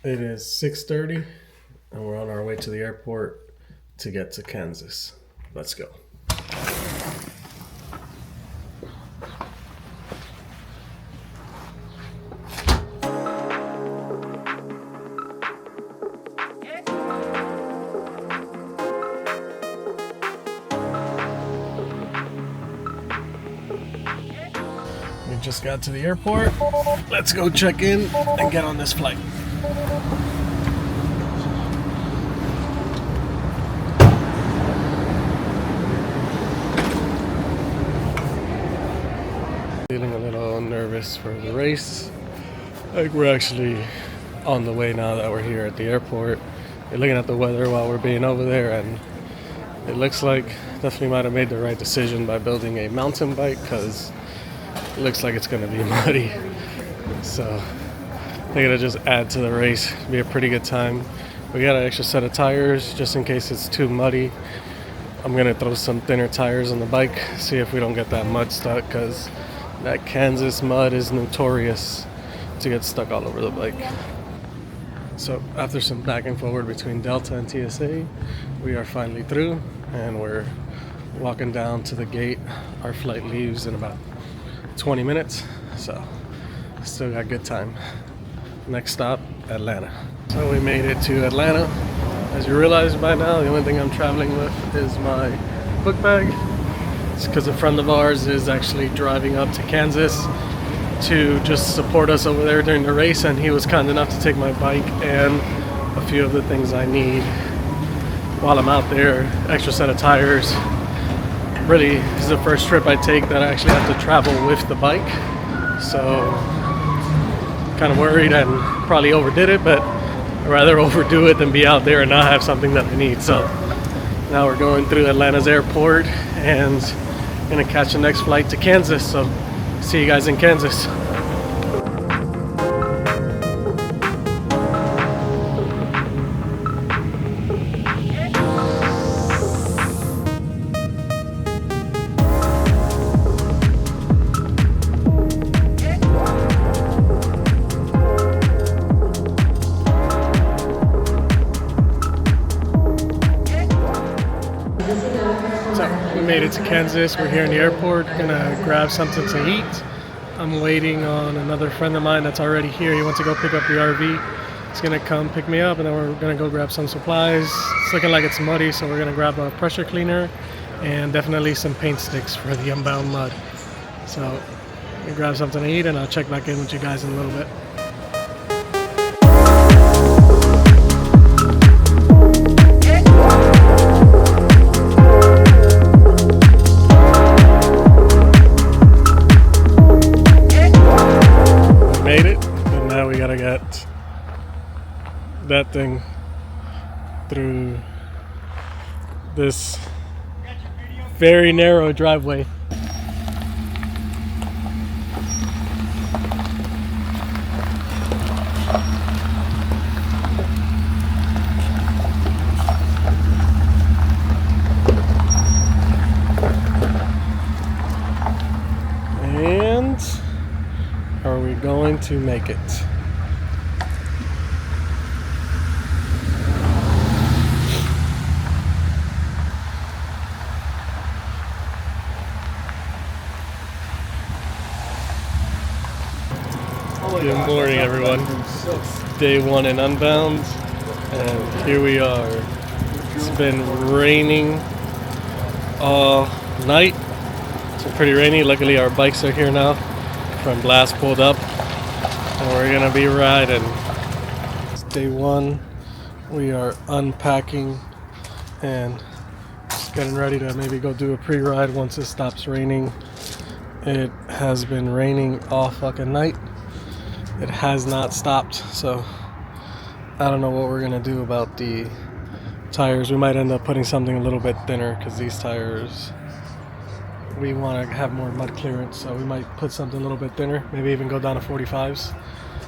It is 6:30 and we're on our way to the airport to get to Kansas. Let's go. We just got to the airport. Let's go check in and get on this flight. Feeling a little nervous for the race. Like we're actually on the way now that we're here at the airport. We're looking at the weather while we're being over there, and it looks like definitely might have made the right decision by building a mountain bike, because it looks like it's going to be muddy. So I think it'll just add to the race. Be a pretty good time. We got an extra set of tires just in case it's too muddy. I'm going to throw some thinner tires on the bike, see if we don't get that mud stuck, because that Kansas mud is notorious to get stuck all over the bike. So after some back and forward between Delta and TSA, we are finally through and we're walking down to the gate. Our flight leaves in about 20 minutes, so still got good time. Next stop, Atlanta. So we made it to Atlanta. As you realize by now, the only thing I'm traveling with is my book bag. It's because a friend of ours is actually driving up to Kansas to just support us over there during the race, and he was kind enough to take my bike and a few of the things I need while I'm out there. Extra set of tires. Really, this is the first trip I take that I actually have to travel with the bike, so kind of worried and probably overdid it, but I'd rather overdo it than be out there and not have something that I need. So now we're going through Atlanta's airport and gonna catch the next flight to Kansas, so see you guys in Kansas. Made it to Kansas. We're here in the airport, gonna grab something to eat. I'm waiting on another friend of mine that's already here. He wants to go pick up the RV. He's gonna come pick me up, and then we're gonna go grab some supplies. It's looking like it's muddy, so we're gonna grab a pressure cleaner and definitely some paint sticks for the Unbound mud. So we grab something to eat and I'll check back in with you guys in a little bit. That thing through this very narrow driveway. And are we going to make it? Good morning, everyone. It's day one in Unbound, and here we are. It's been raining all night. It's been pretty rainy. Luckily, our bikes are here now. From Blast pulled up, and we're gonna be riding. It's day one. We are unpacking and just getting ready to maybe go do a pre-ride once it stops raining. It has been raining all fucking night. It has not stopped, so I don't know what we're gonna do about the tires. We might end up putting something a little bit thinner, because these tires, we want to have more mud clearance, so we might put something a little bit thinner, maybe even go down to 45s.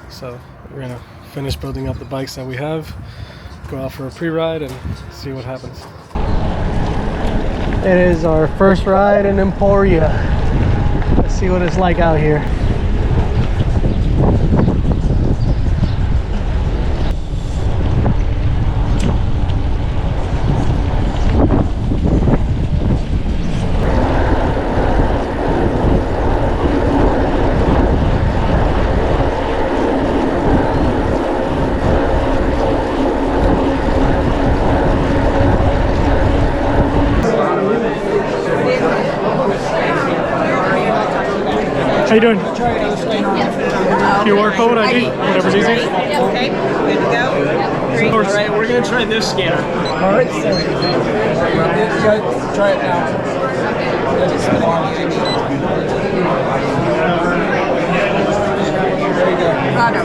So we're gonna finish building up the bikes that we have, go out for a pre-ride and see what happens. It is our first ride in Emporia. Let's see what it's like out here. How you doing? QR code, ID, whatever's easier. Okay, good to go. Great. All right, we're gonna try this scanner. All right. Try it now.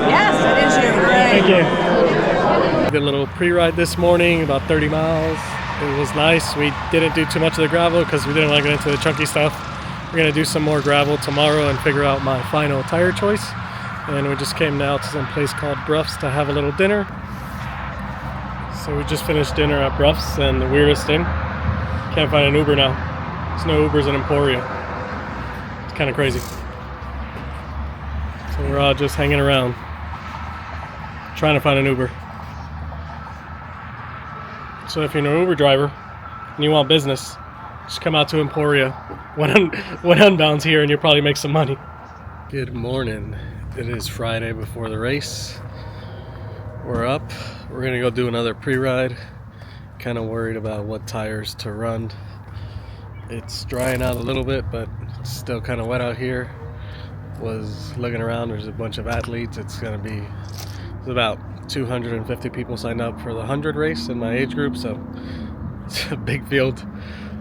Yes, it is you. Great. Thank you. Did a little pre-ride this morning, about 30 miles. It was nice. We didn't do too much of the gravel because we didn't want to get into the chunky stuff. We're gonna do some more gravel tomorrow and figure out my final tire choice. And we just came now to some place called Bruff's to have a little dinner. So we just finished dinner at Bruff's, and the weirdest thing, can't find an Uber now. There's no Ubers in Emporia. It's kind of crazy. So we're all just hanging around, trying to find an Uber. So if you're an Uber driver and you want business, just come out to Emporia when Unbound's here and you'll probably make some money. Good morning. It is Friday before the race. We're up. We're gonna go do another pre-ride. Kind of worried about what tires to run. It's drying out a little bit, but it's still kind of wet out here. Was looking around, there's a bunch of athletes. There's about 250 people signed up for the 100 race in my age group, so it's a big field.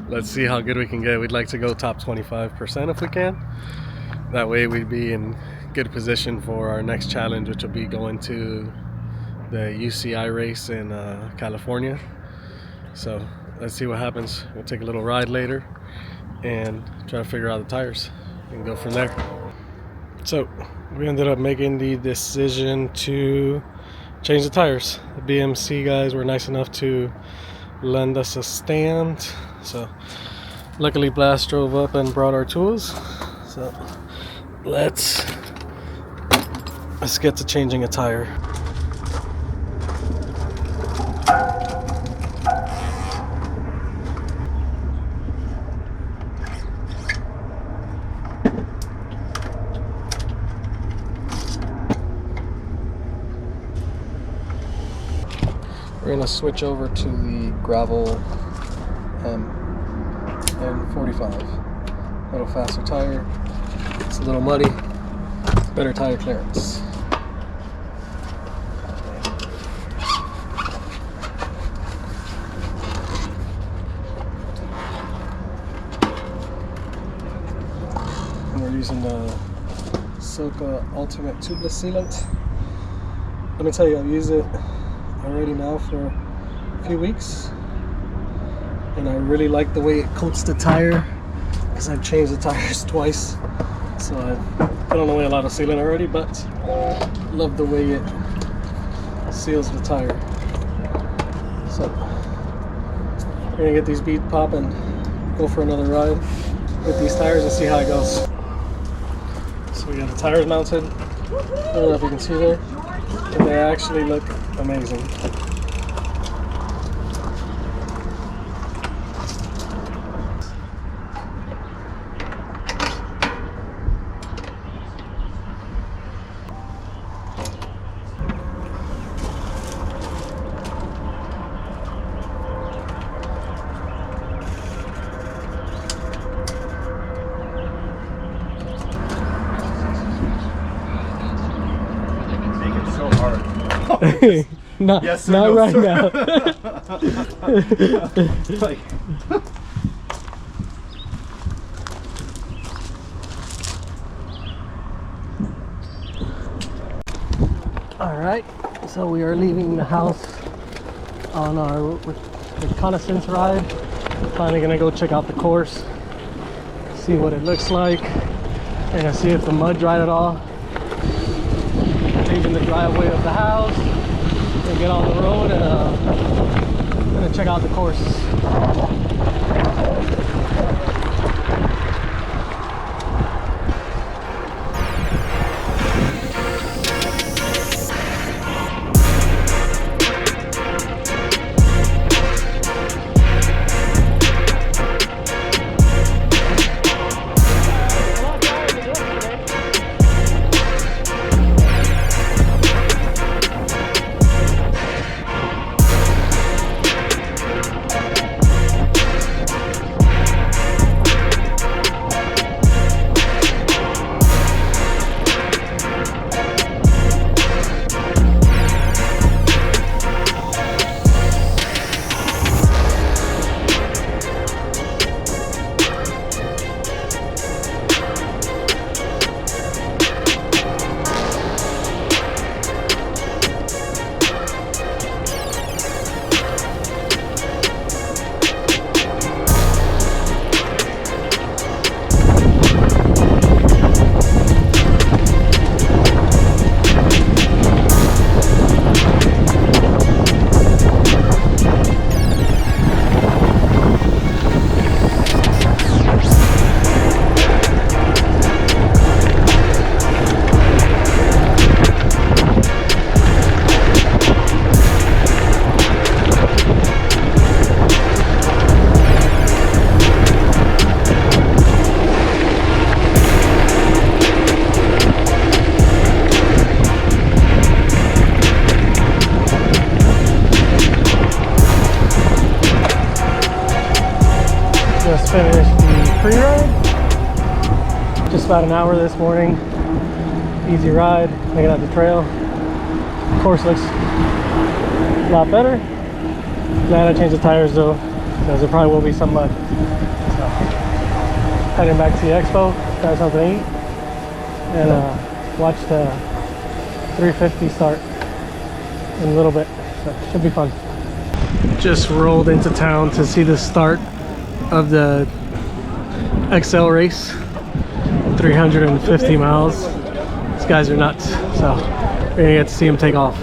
Let's see how good we can get. We'd like to go top 25% if we can. That way we'd be in good position for our next challenge, which will be going to the UCI race in California. So let's see what happens. We'll take a little ride later and try to figure out the tires and go from there. So we ended up making the decision to change the tires. The BMC guys were nice enough to lend us a stand. So luckily Blast drove up and brought our tools. So let's get to changing a tire. We're gonna switch over to the Gravel M45. A little faster tire. It's a little muddy. Better tire clearance. And we're using the Silka Ultimate Tubeless Sealant. Let me tell you, I've used it already now for a few weeks, and I really like the way it coats the tire because I've changed the tires twice, so I've put on away a lot of sealant already, but love the way it seals the tire. So we're gonna get these beads popping, go for another ride with these tires and see how it goes. So we got the tires mounted. I don't know if you can see there, but they actually look amazing. Not, yes, not no, right sir. now. Like, All right, so we are leaving the house on our reconnaissance ride. Finally gonna go check out the course, see what it looks like, and see if the mud dried at all. Changing the driveway of the house and get on the road, and I'm gonna check out the course. Just finished the pre-ride. Just about an hour this morning. Easy ride, making out the trail. Course looks a lot better. Glad I changed the tires though, because there probably will be some mud. So, heading back to the expo, grab something to eat, and watch the 350 start in a little bit. So, should be fun. Just rolled into town to see the start of the XL race. 350 miles. These guys are nuts. So, we're gonna get to see them take off.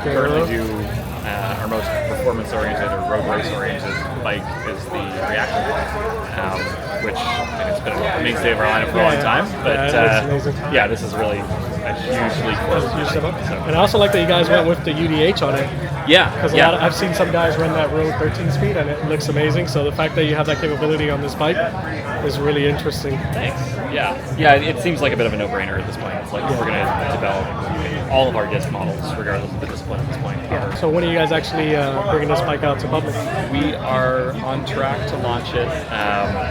Currently do our most performance-oriented or road race-oriented bike is the Reactor, which it's been a mainstay of our lineup for a long time. But yeah, this is really a huge leap forward. And I also like that you guys went with the UDH on it. Yeah, because I've seen some guys run that road 13 speed and it looks amazing. So the fact that you have that capability on this bike is really interesting. Thanks. Yeah, it seems like a bit of a no-brainer at this point. It's like we're going to develop all of our disc models, regardless of the discipline at this point. So when are you guys actually bringing this bike out to public? We are on track to launch it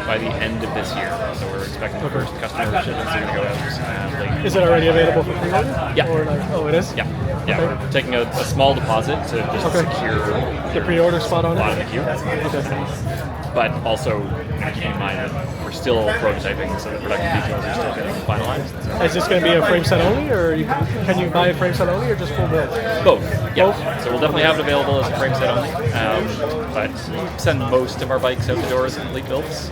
by the end of this year. So we're expecting the first customer shipments are going to go out late. Is it already available for pre-order? Yeah. Or oh, it is? Yeah. We're taking a small deposit to just secure the pre-order spot on in the queue. But also keep in mind that we're still prototyping, so the production details are still getting finalized. Is this going to be a frame set only, or can you buy a frame set only, or just full build? Both. Yeah. Both? So we'll definitely have it available as a frame set only. But we send most of our bikes out the door as complete builds.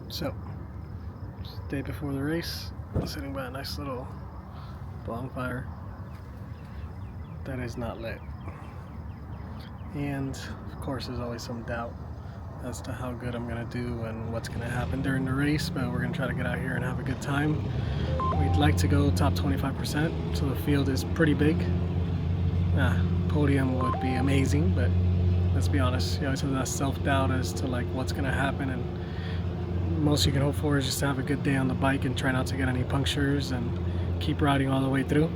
So, day before the race, sitting by a nice little bonfire that is not lit. And of course there's always some doubt as to how good I'm going to do and what's going to happen during the race, but we're going to try to get out here and have a good time. We'd like to go top 25%, so the field is pretty big. Podium would be amazing, but let's be honest, you always have that self-doubt as to like what's going to happen, and most you can hope for is just to have a good day on the bike and try not to get any punctures and keep riding all the way through.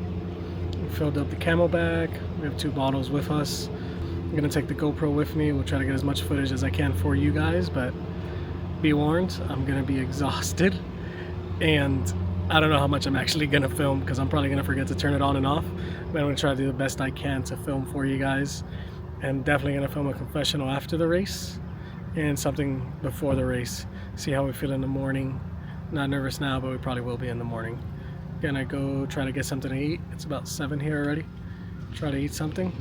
We filled up the camo bag. We have 2 bottles with us. I'm gonna take the GoPro with me. We'll try to get as much footage as I can for you guys, but be warned, I'm gonna be exhausted, and I don't know how much I'm actually gonna film because I'm probably gonna forget to turn it on and off, but I'm gonna try to do the best I can to film for you guys, and definitely gonna film a confessional after the race and something before the race. See how we feel in the morning. Not nervous now, but we probably will be in the morning. Gonna go try to get something to eat. It's about 7 here already. Try to eat something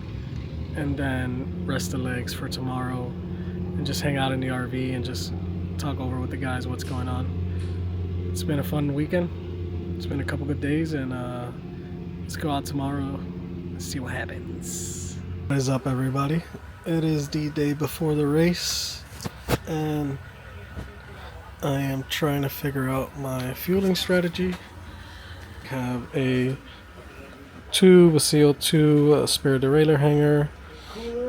and then rest the legs for tomorrow and just hang out in the RV and just talk over with the guys what's going on. It's been a fun weekend. It's been a couple good days, and let's go out tomorrow and see what happens. What is up, everybody? It is the day before the race, and I am trying to figure out my fueling strategy. I have a tube, a CO2, a spare derailleur hanger,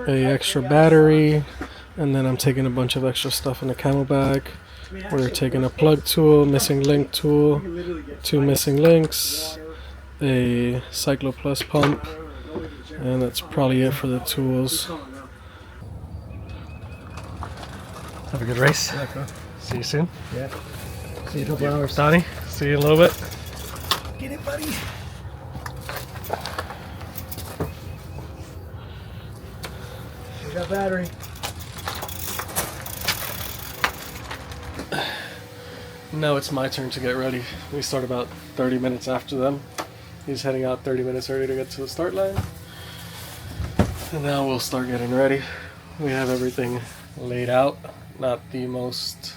a extra battery, and then I'm taking a bunch of extra stuff in the camo bag. We're taking a plug tool, missing link tool, 2 missing links, a Cyclo Plus pump, and that's probably it for the tools. Have a good race. See you soon. Yeah. See you in a couple hours. Donnie, see you in a little bit. Get it, buddy. that battery. Now it's my turn to get ready. We start about 30 minutes after them. He's heading out 30 minutes early to get to the start line. And now we'll start getting ready. We have everything laid out. Not the most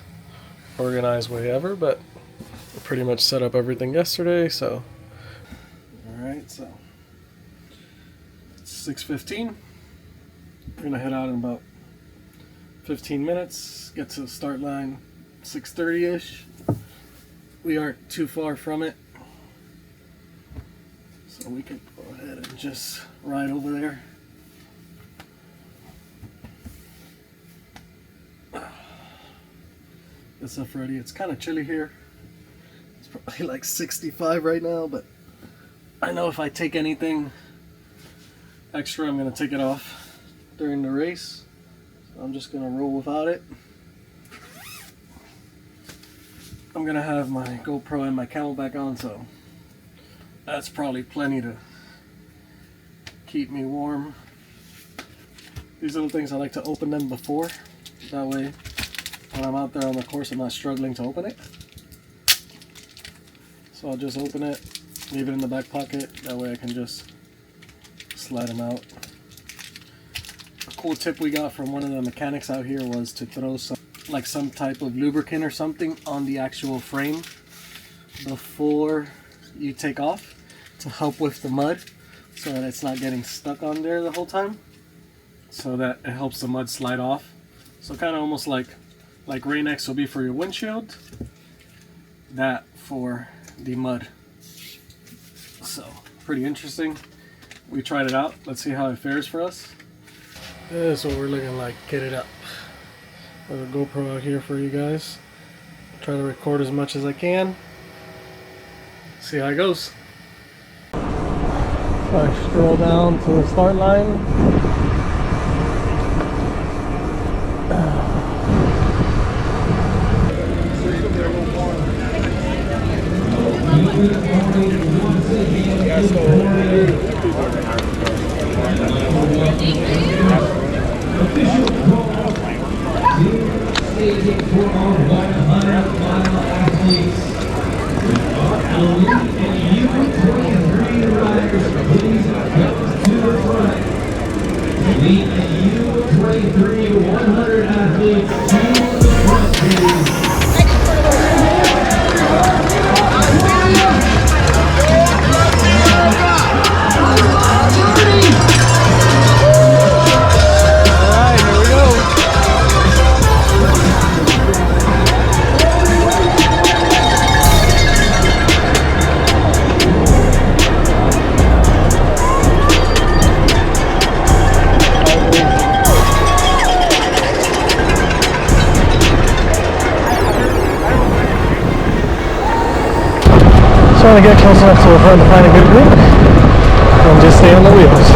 organized way ever, but we pretty much set up everything yesterday, so. Alright, so it's 6:15. We're gonna head out in about 15 minutes, get to the start line 6:30-ish. We aren't too far from it, so we can go ahead and just ride over there. Get stuff ready. It's kind of chilly here. It's probably like 65 right now, but I know if I take anything extra, I'm gonna take it off during the race. So I'm just gonna roll without it. I'm gonna have my GoPro and my Camelback on, so that's probably plenty to keep me warm. These little things, I like to open them before. That way, when I'm out there on the course, I'm not struggling to open it. So I'll just open it, leave it in the back pocket. That way I can just slide them out. A cool tip we got from one of the mechanics out here was to throw some type of lubricant or something on the actual frame before you take off to help with the mud, so that it's not getting stuck on there the whole time, so that it helps the mud slide off. So kind of almost like Rain-X will be for your windshield, that for the mud. So pretty interesting. We tried it out. Let's see how it fares for us. This is what we're looking like kitted up. With a GoPro out here for you guys. Try to record as much as I can. See how it goes. So I stroll down to the start line. Staging for our 100-mile athletes. Elite and U23 riders, please come to the front. Elite and U23 100 athletes to the front, please. Trying to get close enough to the front to find a good grip and just stay on the wheels.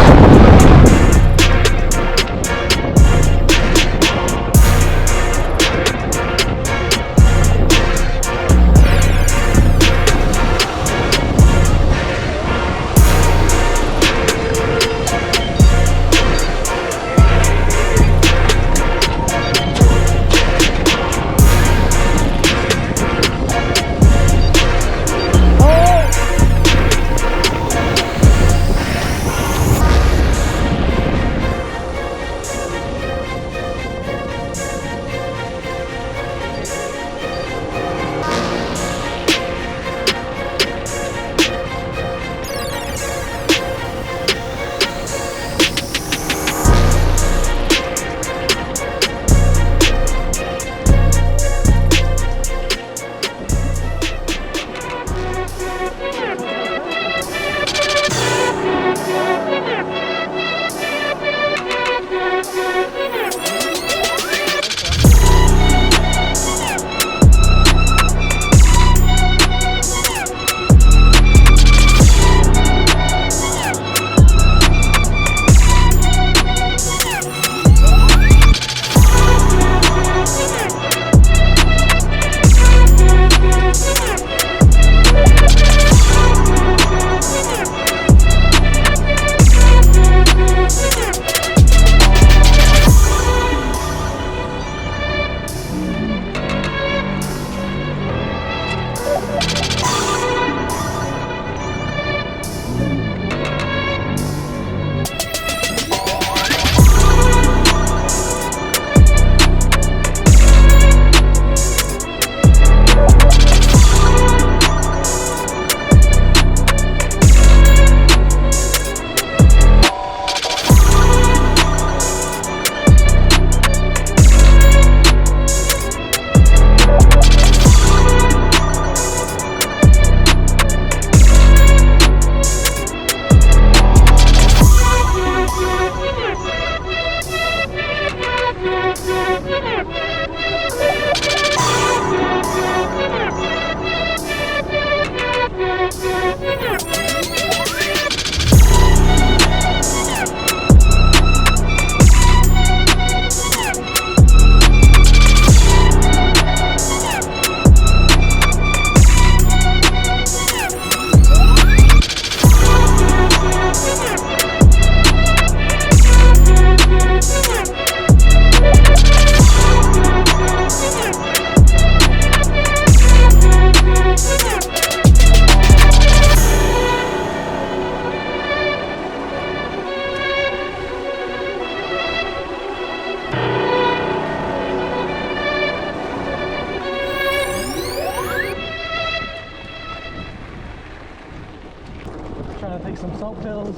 trying to take some salt pills,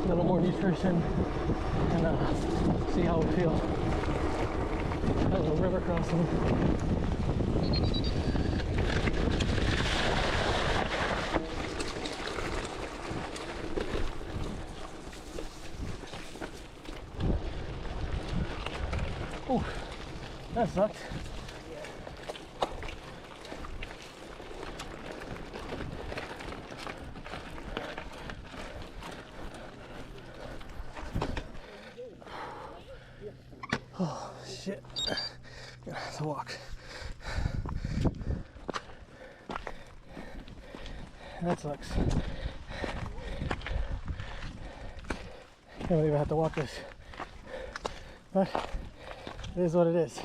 a little more nutrition, and see how we feel. A little river crossing. Oh, that sucked. Oh shit, gonna have to walk. That sucks. Can't believe I have to walk this, but it is what it is.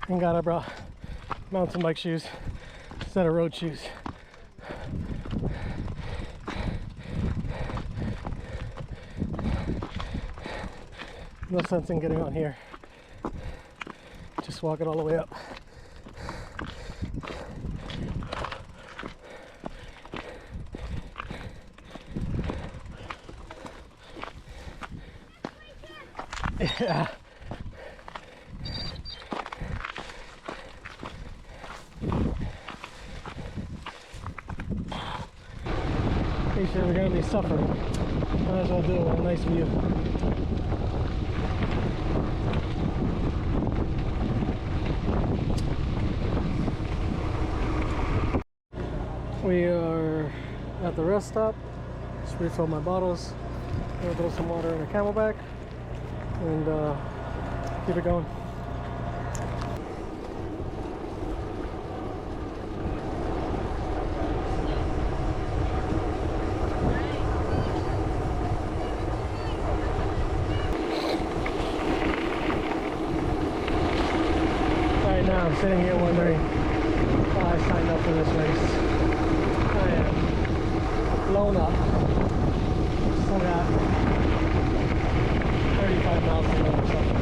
Thank God I brought mountain bike shoes instead of road shoes. No sense in getting on here. Just walk it all the way up. Yeah. Pretty sure we're gonna be suffering. Might as well do it with a nice view. We are at the rest stop. Just refill my bottles. Gonna throw some water in a Camelback and keep it going. Right now I'm sitting here wondering why I signed up for this race. I am blown up. Still got 35 miles to go or something.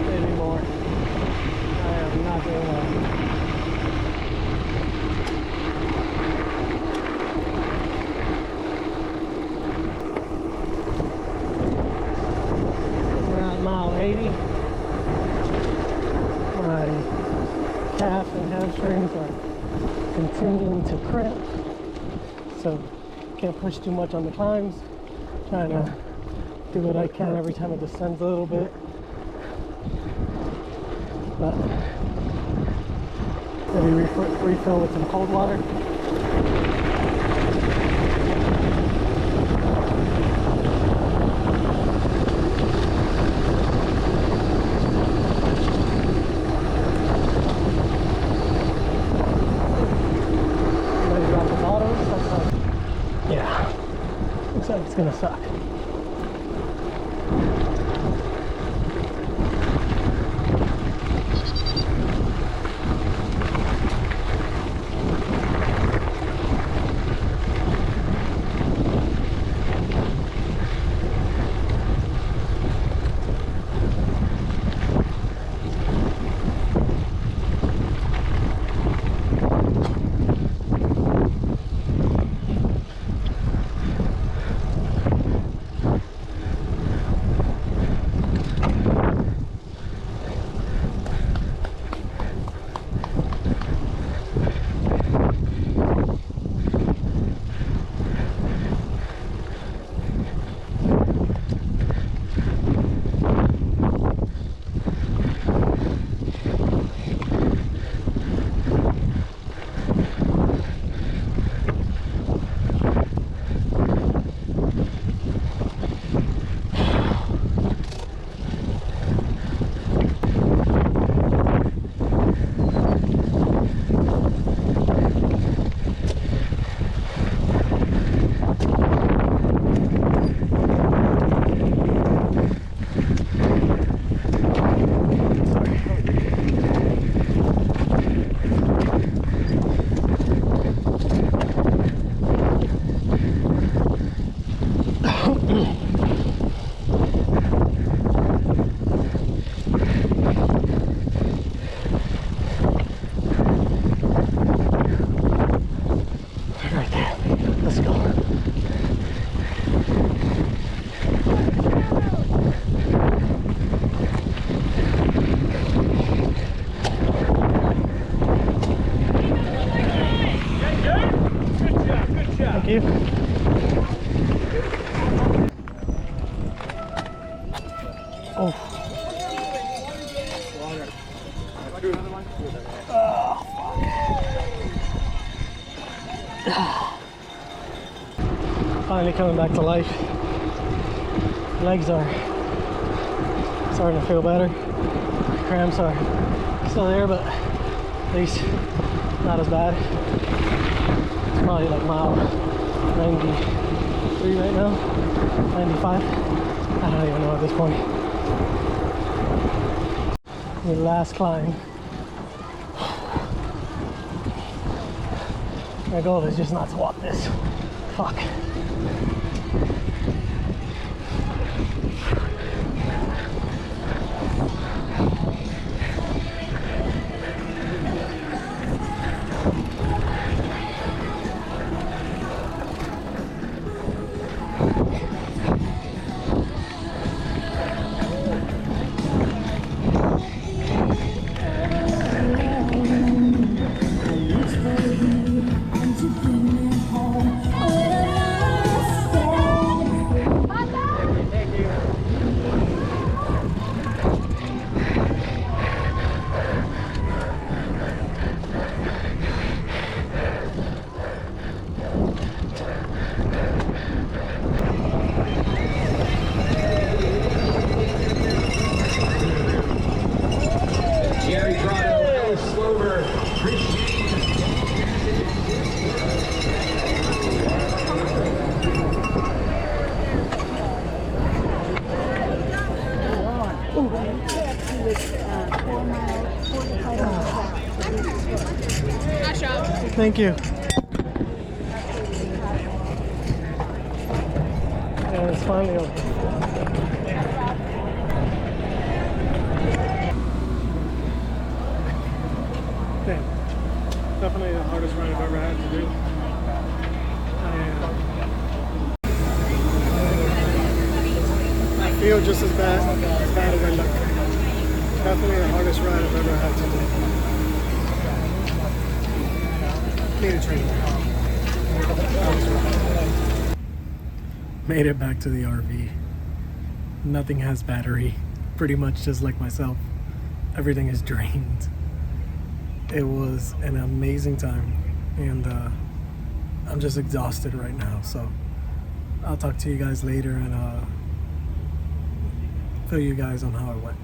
Maybe more. I am not doing well. We're at mile 80. My calf and hamstrings are continuing to cramp, so can't push too much on the climbs. Trying to do what I can every time it descends a little bit, but maybe refill with some cold water. Yeah, looks like it's gonna suck. Finally coming back to life. Legs are starting to feel better. Cramps are still there, but at least not as bad. It's probably like mile 93 right now, 95. I don't even know at this point. The last climb. My goal is just not to walk this. Fuck. Thank you. And it's finally over. Damn. Definitely the hardest ride I've ever had to do. I feel just as bad as I look. Definitely the hardest ride I've ever had to do. Need a trainer. Made it back to the RV. Nothing has battery. Pretty much just like myself. Everything is drained. It was an amazing time, and I'm just exhausted right now, so I'll talk to you guys later and fill you guys on how it went.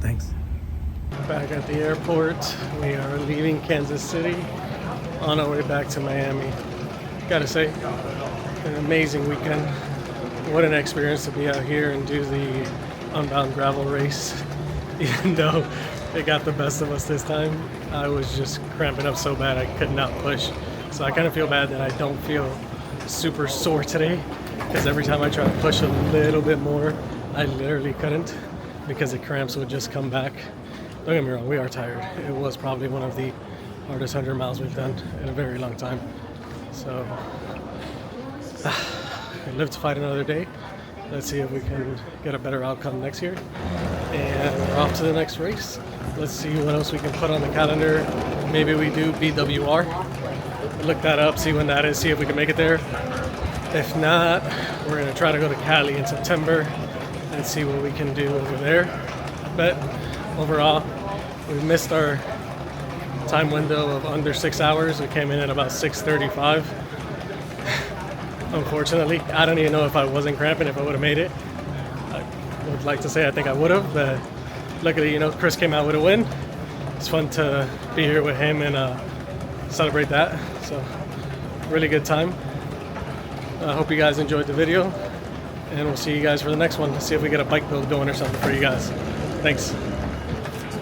Thanks. Back at the airport. We are leaving Kansas City on our way back to Miami. Gotta say, an amazing weekend. What an experience to be out here and do the Unbound Gravel race. Even though it got the best of us this time, I was just cramping up so bad I could not push. So I kind of feel bad that I don't feel super sore today, because every time I try to push a little bit more, I literally couldn't, because the cramps would just come back. Don't get me wrong, we are tired. It was probably one of the hardest 100 miles we've done in a very long time. So I live to fight another day. Let's see if we can get a better outcome next year. And we're off to the next race. Let's see what else we can put on the calendar. Maybe we do BWR. Look that up, see when that is, see if we can make it there. If not, we're gonna try to go to Cali in September and see what we can do over there. But overall, we missed our time window of under 6 hours. We came in at about 6:35. Unfortunately, I don't even know if I wasn't cramping, if I would have made it. I would like to say I think I would have, but luckily, you know, Chris came out with a win. It's fun to be here with him and celebrate that. So, really good time. I hope you guys enjoyed the video, and we'll see you guys for the next one to see if we get a bike build going or something for you guys. Thanks.